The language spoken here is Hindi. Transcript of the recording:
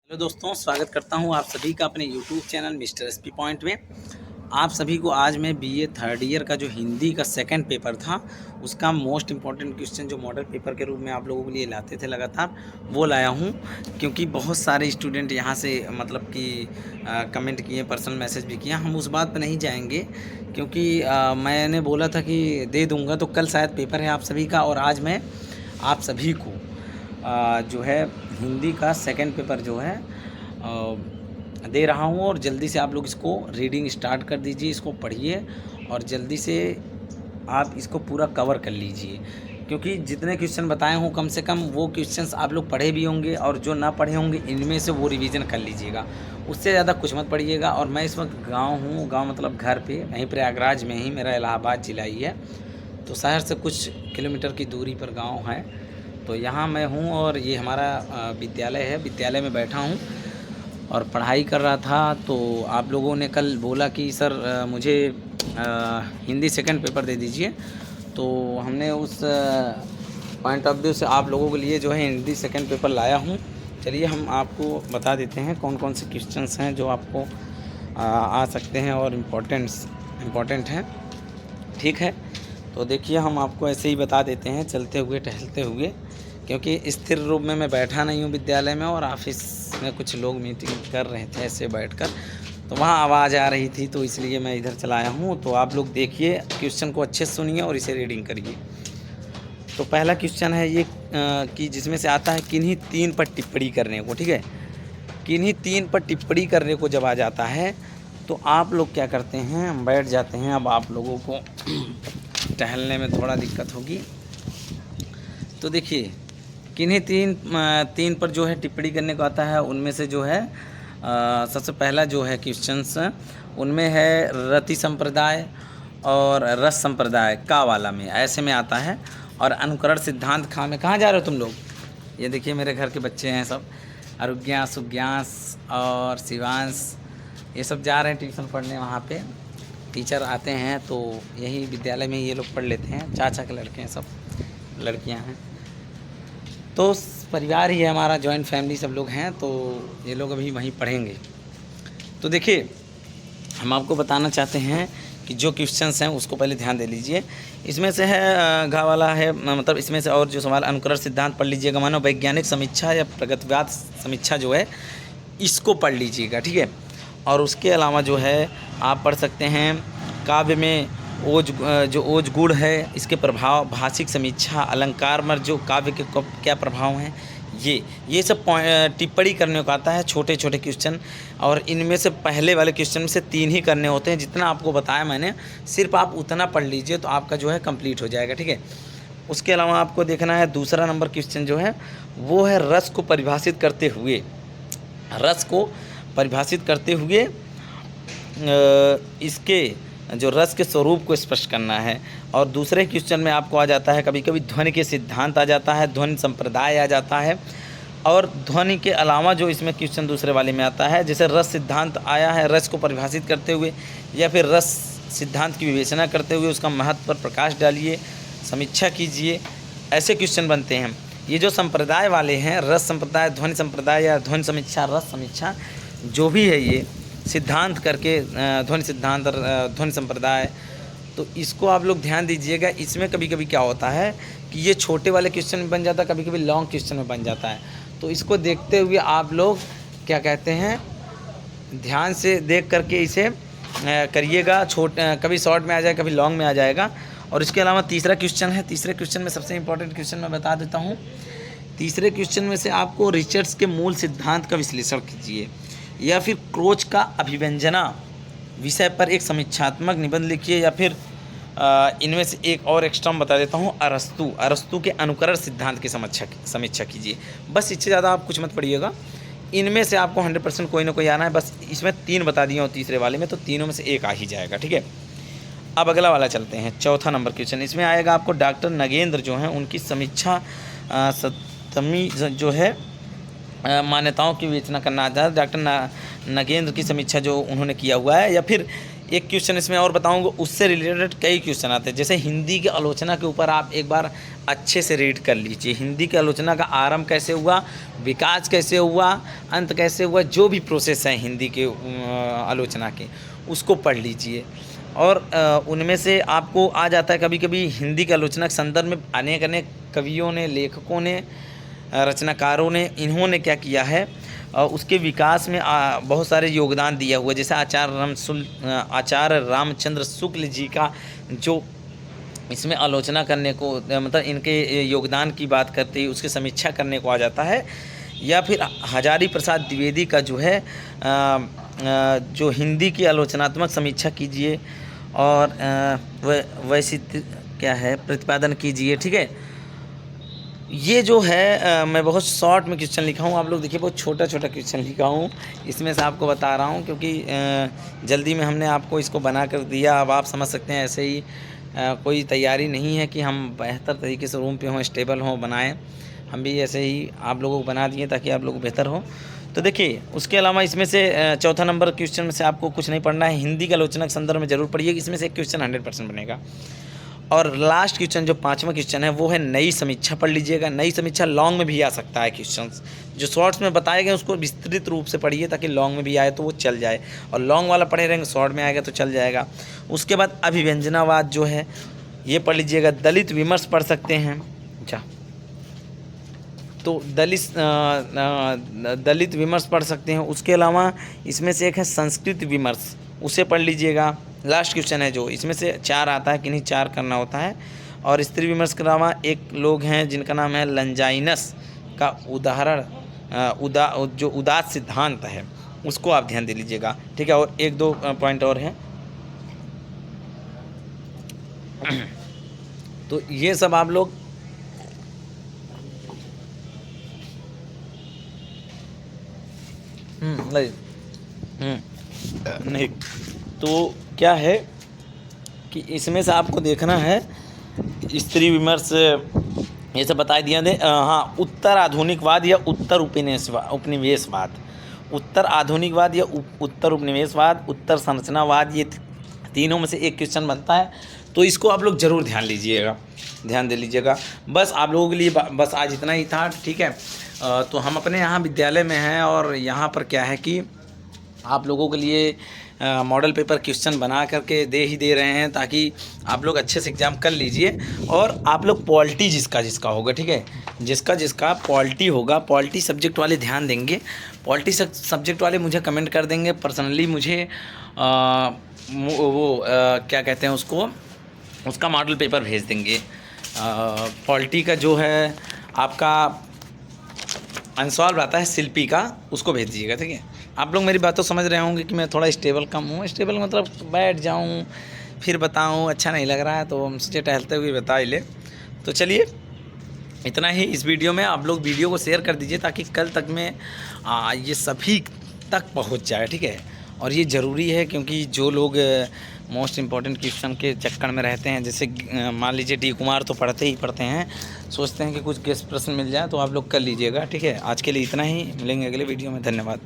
हेलो दोस्तों, स्वागत करता हूं आप सभी का अपने YouTube channel mister SP point में। आप सभी को आज मैं बीए थर्ड ईयर का जो हिंदी का सेकंड पेपर था उसका मोस्ट इम्पॉर्टेंट क्वेश्चन जो मॉडल पेपर के रूप में आप लोगों के लिए लाते थे लगातार वो लाया हूं, क्योंकि बहुत सारे स्टूडेंट यहां से मतलब कि कमेंट किए, पर्सनल मैसेज भी किया। हम उस बात पर नहीं जाएंगे क्योंकि मैंने बोला था कि दे दूँगा, तो कल शायद पेपर है आप सभी का और आज मैं आप सभी को जो है हिंदी का सेकंड पेपर जो है दे रहा हूँ। और जल्दी से आप लोग इसको रीडिंग स्टार्ट कर दीजिए, इसको पढ़िए और जल्दी से आप इसको पूरा कवर कर लीजिए, क्योंकि जितने क्वेश्चन बताए हूँ कम से कम वो क्वेश्चंस आप लोग पढ़े भी होंगे और जो ना पढ़े होंगे इनमें से वो रिवीजन कर लीजिएगा, उससे ज़्यादा कुछ मत पढ़िएगा। और मैं इस वक्त गाँव हूँ, गाँव मतलब घर पे, वहीं प्रयागराज में ही मेरा इलाहाबाद ज़िला ही है, तो शहर से कुछ किलोमीटर की दूरी पर गाँव है। तो यहाँ मैं हूँ और ये हमारा विद्यालय है, विद्यालय में बैठा हूँ और पढ़ाई कर रहा था। तो आप लोगों ने कल बोला कि सर मुझे हिंदी सेकंड पेपर दे दीजिए, तो हमने उस पॉइंट ऑफ व्यू से आप लोगों के लिए जो है हिंदी सेकंड पेपर लाया हूँ। चलिए हम आपको बता देते हैं कौन कौन से क्वेश्चंस हैं जो आपको आ सकते हैं और इम्पोर्टेंट हैं। ठीक है, तो देखिए हम आपको ऐसे ही बता देते हैं चलते हुए टहलते हुए, क्योंकि स्थिर रूप में मैं बैठा नहीं हूँ विद्यालय में, और ऑफिस में कुछ लोग मीटिंग कर रहे थे ऐसे बैठकर, तो वहाँ आवाज़ आ रही थी, तो इसलिए मैं इधर चला आया हूँ। तो आप लोग देखिए, क्वेश्चन को अच्छे से सुनिए और इसे रीडिंग करिए। तो पहला क्वेश्चन है ये कि जिसमें से आता है किन्हीं तीन पर टिप्पणी करने को। ठीक है, किन्हीं तीन पर टिप्पणी करने को जब आ जाता है तो आप लोग क्या करते हैं, हम बैठ जाते हैं। अब आप लोगों को टहलने में थोड़ा दिक्कत होगी, तो देखिए किन्हीं तीन पर जो है टिप्पणी करने को आता है, उनमें से जो है सबसे पहला जो है क्वेश्चंस उनमें है रति संप्रदाय और रस संप्रदाय का वाला में ऐसे में आता है, और अनुकरण सिद्धांत खा में। कहाँ जा रहे हो तुम लोग? ये देखिए मेरे घर के बच्चे हैं सब, अरुग्यांश सुग्यांश और शिवांश, ये सब जा रहे हैं ट्यूशन पढ़ने। वहाँ पे टीचर आते हैं, तो यही विद्यालय में ये लोग पढ़ लेते हैं, चाचा के लड़के हैं, सब लड़कियां हैं, तो परिवार ही है हमारा, जॉइंट फैमिली सब लोग हैं, तो ये लोग अभी वहीं पढ़ेंगे। तो देखिए हम आपको बताना चाहते हैं कि जो क्वेश्चंस हैं उसको पहले ध्यान दे लीजिए। इसमें से है घा वाला है, मतलब इसमें से और जो सवाल अनुकरण सिद्धांत पढ़ लीजिएगा, मानो वैज्ञानिक समीक्षा या प्रगतिवाद समीक्षा जो है इसको पढ़ लीजिएगा। ठीक है, और उसके अलावा जो है आप पढ़ सकते हैं काव्य में जो ओज गुण है इसके प्रभाव, भाषिक समीक्षा, अलंकार मर जो काव्य के क्या प्रभाव हैं, ये सब टिप्पणी करने को आता है, छोटे छोटे क्वेश्चन। और इनमें से पहले वाले क्वेश्चन में से 3 ही करने होते हैं, जितना आपको बताया मैंने, सिर्फ आप उतना पढ़ लीजिए तो आपका जो है कंप्लीट हो जाएगा। ठीक है, उसके अलावा आपको देखना है दूसरा नंबर क्वेश्चन जो है वो है रस को परिभाषित करते हुए, रस को परिभाषित करते हुए इसके जो रस के स्वरूप को स्पष्ट करना है। और दूसरे क्वेश्चन में आपको आ जाता है कभी कभी ध्वनि के सिद्धांत आ जाता है, ध्वनि संप्रदाय आ जाता है, और ध्वनि के अलावा जो इसमें क्वेश्चन दूसरे वाले में आता है, जैसे रस सिद्धांत आया है, रस को परिभाषित करते हुए या फिर रस सिद्धांत की विवेचना करते हुए उसका महत्व पर प्रकाश डालिए, समीक्षा कीजिए, ऐसे क्वेश्चन बनते हैं। ये जो संप्रदाय वाले हैं, रस संप्रदाय, ध्वनि संप्रदाय या ध्वनि समीक्षा, रस समीक्षा, जो भी है ये सिद्धांत करके ध्वनि सिद्धांत और ध्वनि संप्रदाय, तो इसको आप लोग ध्यान दीजिएगा। इसमें कभी कभी क्या होता है कि ये छोटे वाले क्वेश्चन में बन जाता है, कभी कभी लॉन्ग क्वेश्चन में बन जाता है, तो इसको देखते हुए आप लोग क्या कहते हैं, ध्यान से देख करके इसे करिएगा। कभी शॉर्ट में आ जाएगा, कभी लॉन्ग में आ जाएगा। और इसके अलावा तीसरा क्वेश्चन है, तीसरे क्वेश्चन में सबसे इंपॉर्टेंट क्वेश्चन मैं बता देता हूँ। तीसरे क्वेश्चन में से आपको रिचर्ड्स के मूल सिद्धांत का विश्लेषण कीजिए या फिर क्रोच का अभिव्यंजना विषय पर एक समीक्षात्मक निबंध लिखिए, या फिर इनमें से एक और एक्स्ट्रा बता देता हूँ, अरस्तु के अनुकरण सिद्धांत की समीक्षा कीजिए। बस इससे ज़्यादा आप कुछ मत पढ़िएगा, इनमें से आपको 100% कोई ना कोई आना है। बस इसमें 3 बता दिए हूँ तीसरे वाले में, तो तीनों में से एक आ ही जाएगा। ठीक है, अब अगला वाला चलते हैं, चौथा नंबर क्वेश्चन। इसमें आएगा आपको डॉक्टर नगेंद्र जो हैं उनकी समीक्षा सप्तमी जो है मान्यताओं की विवेचना करना आता है। डॉक्टर नगेंद्र की समीक्षा जो उन्होंने किया हुआ है, या फिर एक क्वेश्चन इसमें और बताऊंगा, उससे रिलेटेड कई क्वेश्चन आते हैं। जैसे हिंदी की आलोचना के ऊपर आप एक बार अच्छे से रीड कर लीजिए, हिंदी की आलोचना का आरंभ कैसे हुआ, विकास कैसे हुआ, अंत कैसे हुआ, जो भी प्रोसेस है हिंदी के आलोचना के, उसको पढ़ लीजिए। और उनमें से आपको आ जाता है कभी कभी हिंदी की आलोचना के संदर्भ में अनेक अनेक कवियों ने, लेखकों ने, रचनाकारों ने, इन्होंने क्या किया है, उसके विकास में बहुत सारे योगदान दिया हुआ। जैसे आचार्य रामचंद्र शुक्ल जी का जो इसमें आलोचना करने को, मतलब इनके योगदान की बात करते ही उसकी समीक्षा करने को आ जाता है। या फिर हजारी प्रसाद द्विवेदी का जो है जो हिंदी की आलोचनात्मक समीक्षा कीजिए और वैसे क्या है प्रतिपादन कीजिए, ठीक है। ये जो है मैं बहुत शॉर्ट में क्वेश्चन लिखा हूँ, आप लोग देखिए बहुत छोटा छोटा क्वेश्चन लिखा हूँ, इसमें से आपको बता रहा हूँ क्योंकि जल्दी में हमने आपको इसको बना कर दिया। अब आप समझ सकते हैं ऐसे ही कोई तैयारी नहीं है कि हम बेहतर तरीके से रूम पे हों, स्टेबल हों, बनाएं। हम भी ऐसे ही आप लोगों को बना दिए ताकि आप लोग बेहतर हो। तो देखिए उसके अलावा इसमें से चौथा नंबर क्वेश्चन में से आपको कुछ नहीं पढ़ना है, हिंदी का आलोचना के संदर्भ में जरूर पढ़िए, इसमें से एक क्वेश्चन 100% बनेगा। और लास्ट क्वेश्चन जो 5वां क्वेश्चन है वो है नई समीक्षा पढ़ लीजिएगा। नई समीक्षा लॉन्ग में भी आ सकता है क्वेश्चंस, जो शॉर्ट्स में बताए गए उसको विस्तृत रूप से पढ़िए ताकि लॉन्ग में भी आए तो वो चल जाए, और लॉन्ग वाला पढ़े रहेंगे शॉर्ट में आएगा तो चल जाएगा। उसके बाद अभिव्यंजनावाद जो है ये पढ़ लीजिएगा। दलित विमर्श पढ़ सकते हैं, अच्छा तो दलित विमर्श पढ़ सकते हैं। उसके अलावा इसमें से एक है संस्कृत विमर्श, उसे पढ़ लीजिएगा। लास्ट क्वेश्चन है जो इसमें से 4 आता है कि नहीं, 4 करना होता है। और स्त्री विमर्श के अलावा एक लोग हैं जिनका नाम है लंजाइनस का उदाहरण जो उदात सिद्धांत है उसको आप ध्यान दे लीजिएगा, ठीक है। और 1-2 पॉइंट और हैं तो ये सब आप लोग नहीं तो क्या है कि इसमें से आपको देखना है स्त्री विमर्श ये सब बता दिया दे। हाँ, उत्तर आधुनिकवाद या उत्तर उपनिवेशवाद, उत्तर आधुनिकवाद या उत्तर उपनिवेशवाद, उत्तर संरचनावाद, ये तीनों में से एक क्वेश्चन बनता है। तो इसको आप लोग ज़रूर ध्यान दे लीजिएगा। बस आप लोगों के लिए बस आज इतना ही था, ठीक है। तो हम अपने यहाँ विद्यालय में हैं और यहाँ पर क्या है कि आप लोगों के लिए मॉडल पेपर क्वेश्चन बना करके दे रहे हैं ताकि आप लोग अच्छे से एग्ज़ाम कर लीजिए। और आप लोग पॉलिटी जिसका होगा, ठीक है, जिसका पॉलिटी होगा, पॉलिटी सब्जेक्ट वाले ध्यान देंगे, पॉलिटी सब्जेक्ट वाले मुझे कमेंट कर देंगे पर्सनली, मुझे क्या कहते हैं उसका मॉडल पेपर भेज देंगे। पॉलिटी का जो है आपका अनसॉल्व आता है शिल्पी का, उसको भेज दीजिएगा, ठीक है। आप लोग मेरी बात तो समझ रहे होंगे कि मैं थोड़ा स्टेबल कम हूँ, स्टेबल मतलब बैठ जाऊँ फिर बताऊँ, अच्छा नहीं लग रहा है तो हम सोचे टहलते हुए बता ही ले। तो चलिए इतना ही इस वीडियो में। आप लोग वीडियो को शेयर कर दीजिए ताकि कल तक में ये सभी तक पहुँच जाए, ठीक है। और ये ज़रूरी है क्योंकि जो लोग मोस्ट इम्पॉर्टेंट क्वेश्चन के चक्कर में रहते हैं, जैसे मान लीजिए डी कुमार तो पढ़ते हैं, सोचते हैं कि कुछ गेस्ट प्रश्न मिल जाए, तो आप लोग कर लीजिएगा, ठीक है। आज के लिए इतना ही, मिलेंगे अगले वीडियो में, धन्यवाद।